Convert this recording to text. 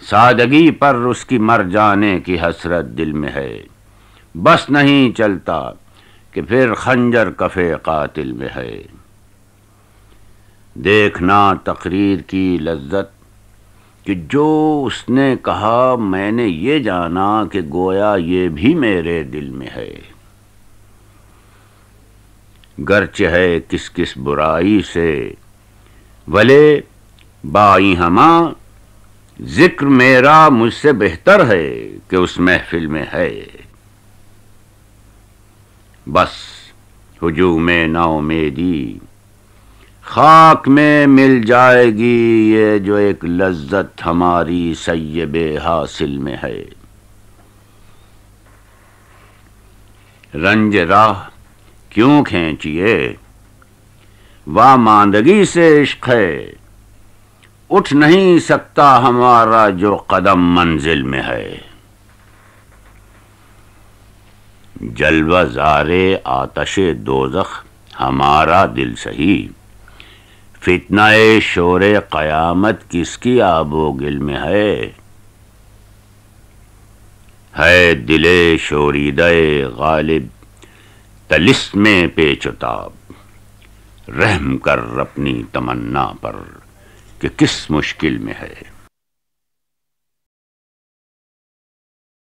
سادگی پر اس کی مر جانے کی حسرت دل میں ہے، بس نہیں چلتا کہ پھر خنجر کفے قاتل میں ہے۔ دیکھنا تقریر کی لذت کہ جو اس نے کہا میں نے یہ جانا کہ گویا یہ بھی میرے دل میں ہے۔ گرچہ ہے کس کس برائی سے ولے بائی ہماں، ذکر میرا مجھ سے بہتر ہے کہ اس محفل میں ہے۔ بس ہجوم نا امیدی خاک میں مل جائے گی، یہ جو ایک لذت ہماری سیب حاصل میں ہے۔ رنج راہ کیوں کھینچیے واماندگی سے عشق ہے، اٹھ نہیں سکتا ہمارا جو قدم منزل میں ہے۔ جلوہ زار آتش دوزخ ہمارا دل سہی، فتنہ شور قیامت کس کی آب و گل میں ہے دل شوریدہ غالب طلسم پیچ و تاب، رحم کر اپنی تمنا پر کہ کس مشکل میں ہے۔